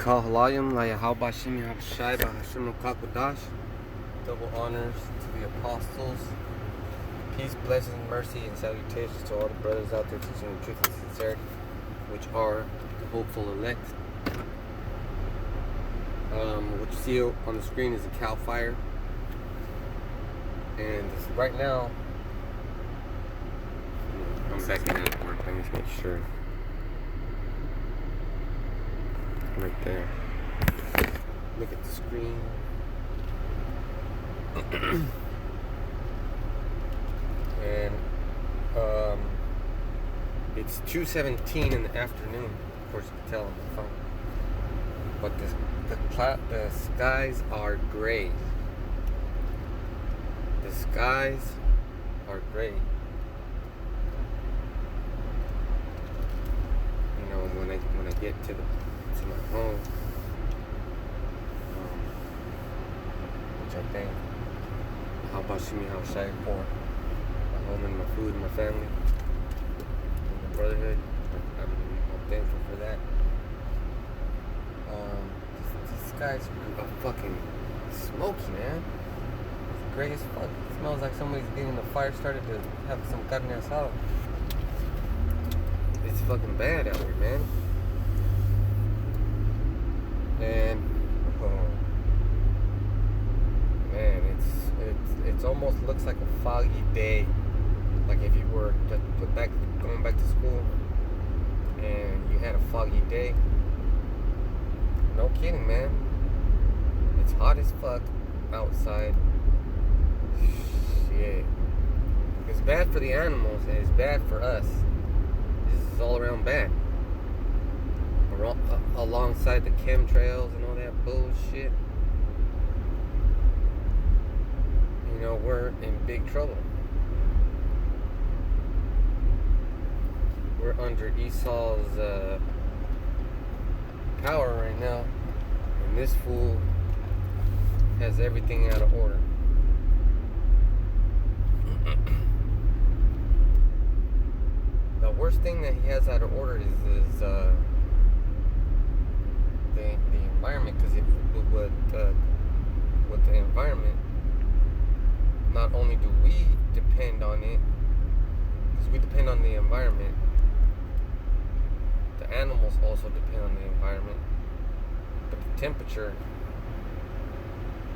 Kahalayim Layahalba Shimi Habshai Bahashim Kakudash. Double honors to the apostles. Peace, blessings, mercy, and salutations to all the brothers out there teaching the truth and sincerity, which are the hopeful elect. What you see on the screen is a cow fire. And right now, I'm backing out of work. Let me just make sure. Right there. Look at the screen. And it's 2:17 in the afternoon. Of course, you can tell on the phone. But the skies are gray. The skies are gray. You know, when I get to my home, which I think, how about Shimi Haushai for my home and my food and my family and my brotherhood. I'm thankful for that. This guy's fucking smoky, man. It's gray as fuck. It smells like somebody's getting the fire started to have some carne asada. It's fucking bad out here, man. And man, it's almost looks like a foggy day. Like if you were going back to school and you had a foggy day. No kidding, man. It's hot as fuck outside. Shit. It's bad for the animals and it's bad for us. This is all around bad. Alongside the chemtrails and all that bullshit, you know, we're in big trouble. We're under Esau's power right now, and this fool has everything out of order. The worst thing that he has out of order is the environment, because with the environment, not only do we depend on it, because we depend on the environment, the animals also depend on the environment, but the temperature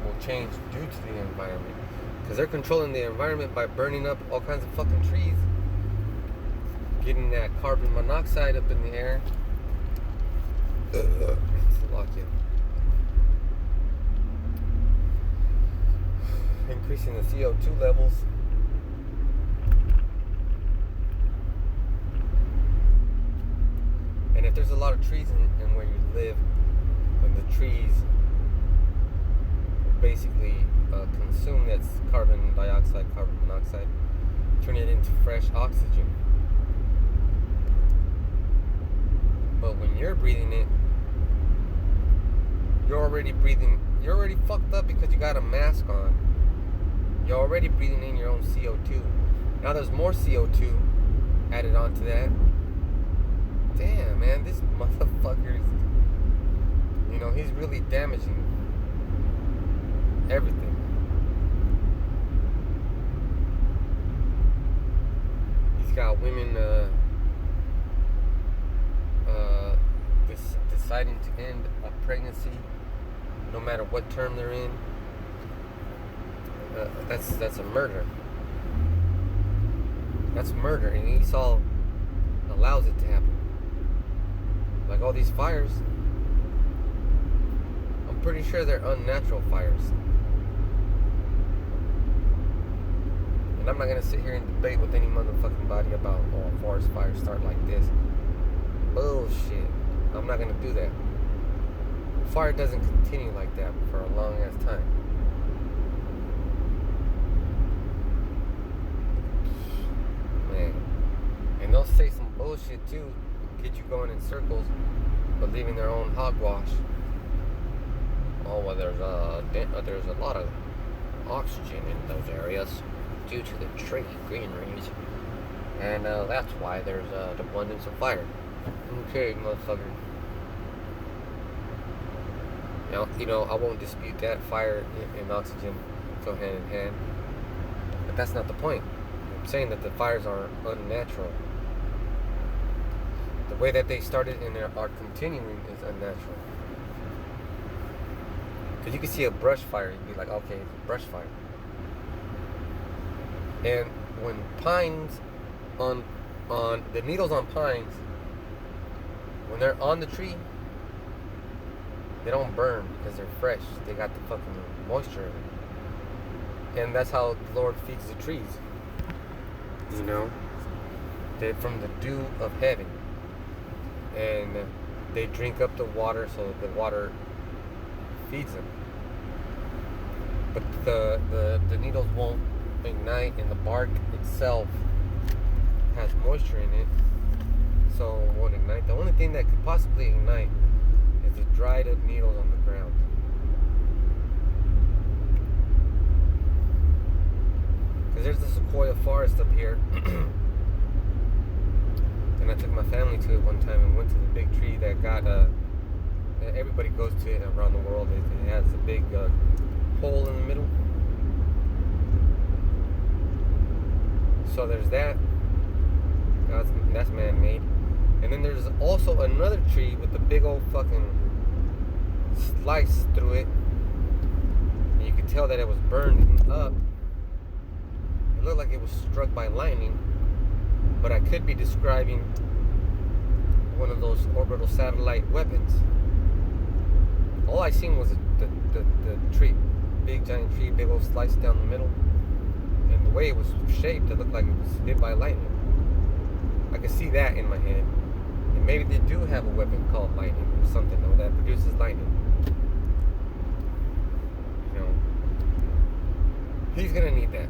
will change due to the environment, because they're controlling the environment by burning up all kinds of fucking trees, getting that carbon monoxide up in the air. Increasing the CO2 levels. And if there's a lot of trees in where you live, when the trees basically consume that carbon dioxide, carbon monoxide, turn it into fresh oxygen. But when you're breathing it, you're already fucked up because you got a mask on. You're already breathing in your own CO2. Now there's more CO2 added onto that. Damn, man, this motherfucker's, you know, he's really damaging everything. He's got women deciding to end a pregnancy, no matter what term they're in. That's a murder. That's murder, and Esau allows it to happen. Like all these fires, I'm pretty sure they're unnatural fires. And I'm not gonna sit here and debate with any motherfucking body about, oh, forest fires start like this. Bullshit. I'm not gonna do that. Fire doesn't continue like that for a long ass time. Man. And they'll say some bullshit too, get you going in circles, believing their own hogwash. Oh, well, there's a lot of oxygen in those areas due to the tree greeneries, and that's why there's an abundance of fire. Okay, motherfucker. I won't dispute that. Fire and oxygen go hand in hand. But that's not the point. I'm saying that the fires are unnatural. The way that they started and are continuing is unnatural. Because you can see a brush fire, you'd be like, okay, it's a brush fire. And when pines on the needles on pines, when they're on the tree, they don't burn because they're fresh. They got the fucking moisture in it. And that's how the Lord feeds the trees. They're from the dew of heaven. And they drink up the water, so the water feeds them. But the needles won't ignite, and the bark itself has moisture in it, so it won't ignite. The only thing that could possibly ignite is the dried up needles on the ground. Because there's the sequoia forest up here. And I took my family to it one time and went to the big tree that got everybody goes to it around the world. It has a big hole in the middle. So there's that. That's man-made. And then there's also another tree with a big old fucking slice through it. And you could tell that it was burned up. It looked like it was struck by lightning. But I could be describing one of those orbital satellite weapons. All I seen was the tree. Big giant tree, big old slice down the middle. And the way it was shaped, it looked like it was hit by lightning. I could see that in my head. And maybe they do have a weapon called lightning or something that produces lightning. He's gonna need that.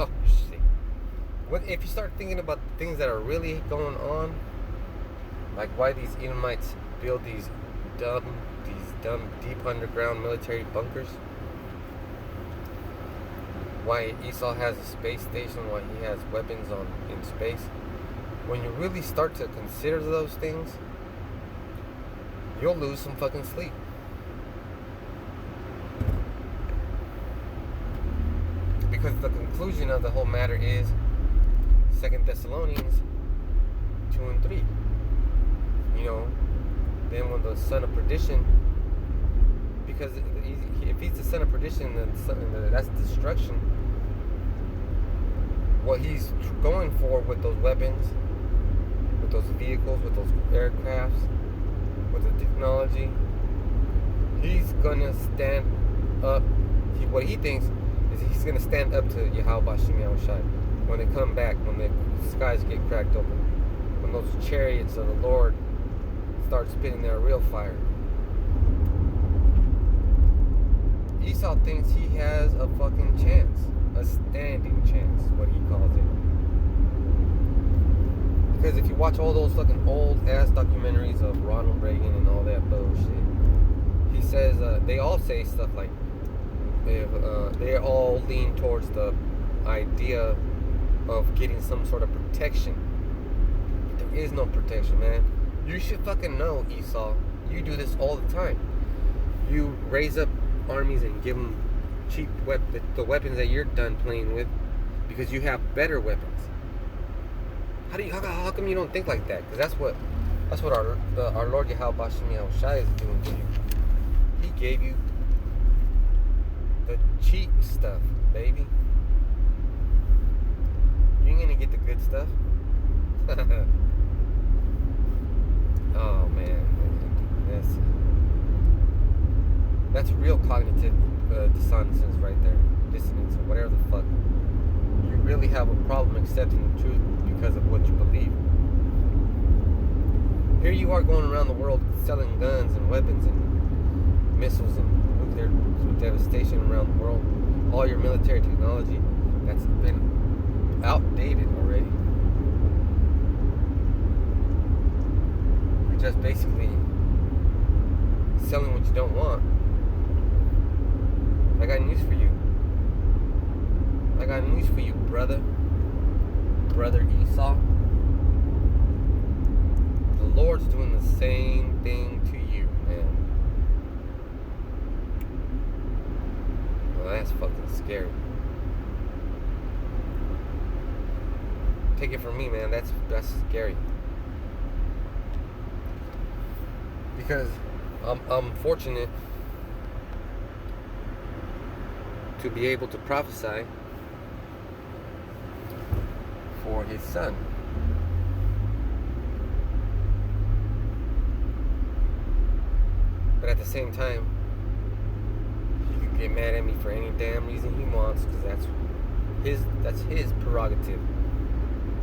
Oh shit. What if you start thinking about the things that are really going on? Like why these Edomites build these dumb deep underground military bunkers? Why Esau has a space station, why he has weapons in space. When you really start to consider those things, you'll lose some fucking sleep. Because the conclusion of the whole matter is 2 Thessalonians 2 and 3. Then when the son of perdition, because if he's the son of perdition, then that's destruction. What he's going for with those weapons, with those vehicles, with those aircrafts, with the technology, he's gonna stand up. What he thinks is he's gonna stand up to Yahweh Shem Yahushai when they come back, when the skies get cracked open, when those chariots of the Lord start spitting their real fire. Esau thinks he has a fucking chance, a standing chance, what he calls it. Because if you watch all those fucking old ass documentaries of Ronald Reagan and all that bullshit, he says they all say stuff like they all lean towards the idea of getting some sort of protection. But there is no protection, man. You should fucking know, Esau. You do this all the time. You raise up armies and give them cheap the weapons that you're done playing with because you have better weapons. How come you don't think like that? Because that's what our Lord Yahweh Shem Yahushai is doing to you. He gave you the cheap stuff, baby. You ain't gonna get the good stuff. Oh man, that's real cognitive dissonance right there, dissonance or whatever the fuck. You really have a problem accepting the truth because of what you believe. Here you are going around the world selling guns and weapons and missiles and nuclear devastation around the world. All your military technology that's been outdated already. You're just basically selling what you don't want. I got news for you. I got news for you, brother Esau. The Lord's doing same thing to you, man. Well, that's fucking scary. Take it from me, man. That's scary. Because I'm fortunate to be able to prophesy for his son. But at the same time, he could get mad at me for any damn reason he wants, because that's his prerogative.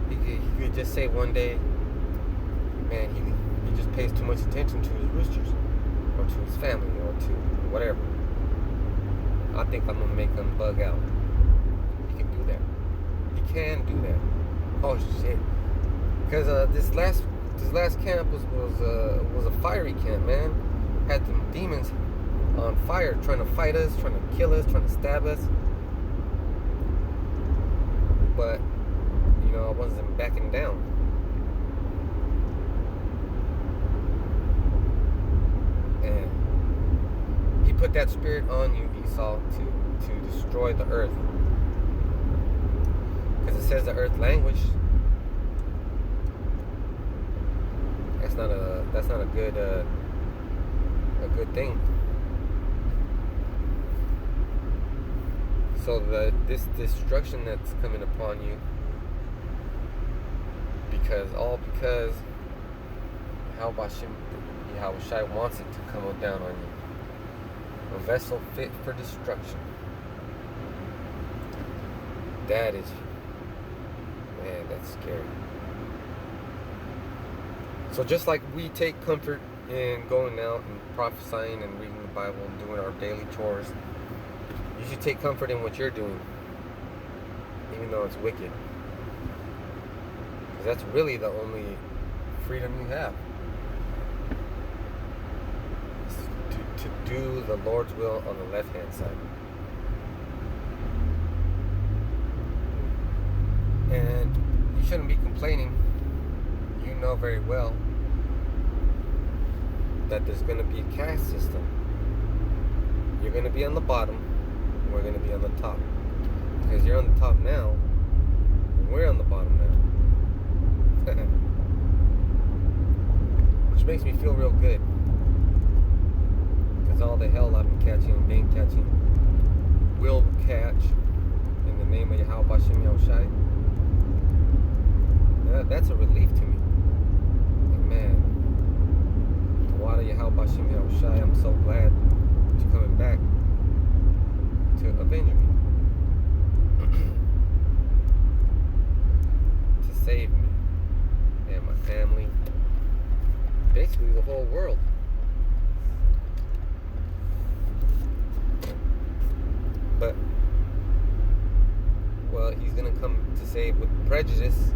He could just say one day, man, he just pays too much attention to his roosters, or to his family, or to whatever. I think I'm gonna make him bug out. He can do that. He can do that. Oh shit! Because this last camp was a fiery camp, man. Had them demons on fire, trying to fight us, trying to kill us, trying to stab us. But I wasn't backing down. And he put that spirit on you, Esau, to destroy the earth. Because it says the earth language. That's not a good thing. So this destruction that's coming upon you, because Yahushua wants it to come down on you. A vessel fit for destruction. That is, man, that's scary. So just like we take comfort in going out and prophesying and reading the Bible and doing our daily chores, you should take comfort in what you're doing, even though it's wicked. Because that's really the only freedom you have. To do the Lord's will on the left-hand side. And you shouldn't be complaining. You know very well that there's going to be a caste system. You're going to be on the bottom, and we're going to be on the top. Because you're on the top now, and we're on the bottom now. Which makes me feel real good. Because all the hell I've been catching and been catching will catch in the name of Yahweh Bashem Yahushai. That's a relief to me. Like, man, the water Yahweh Bashem Yahushai, I'm so glad that you're coming back to avenge me. To save me and my family. Basically the whole world. But, well, he's going to come to save with prejudice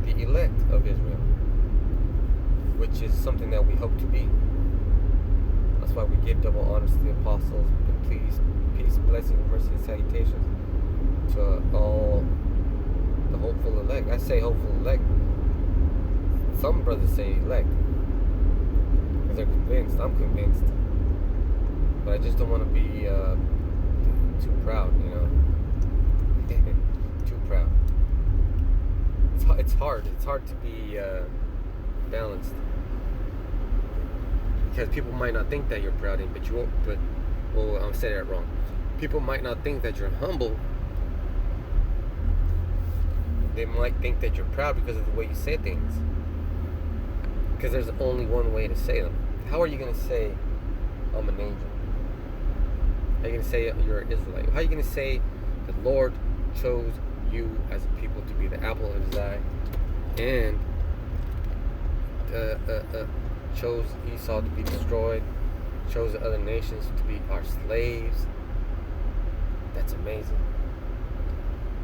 the elect of Israel, which is something that we hope to be. That's why we give double honors to the apostles, and peace, blessing, mercy, and salutations to all the hopeful elect. I say hopeful elect. Some brothers say elect because they're convinced. I'm convinced. But I just don't want to be too proud, too proud. It's hard. It's hard to be balanced, because people might not think that you're proud, but you won't. I'm saying that wrong. People might not think that you're humble. They might think that you're proud because of the way you say things. Because there's only one way to say them. How are you going to say, I'm an angel? How are you going to say you're an Israelite? How are you going to say the Lord chose you as a people to be the apple of his eye, and chose Esau to be destroyed, chose the other nations to be our slaves? That's amazing.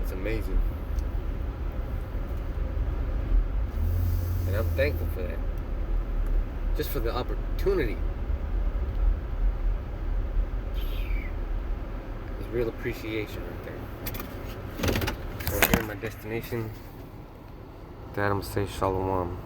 It's amazing. And I'm thankful for that. Just for the opportunity. There's real appreciation right there. So here, my destination. Dad, I'm gonna say shalom.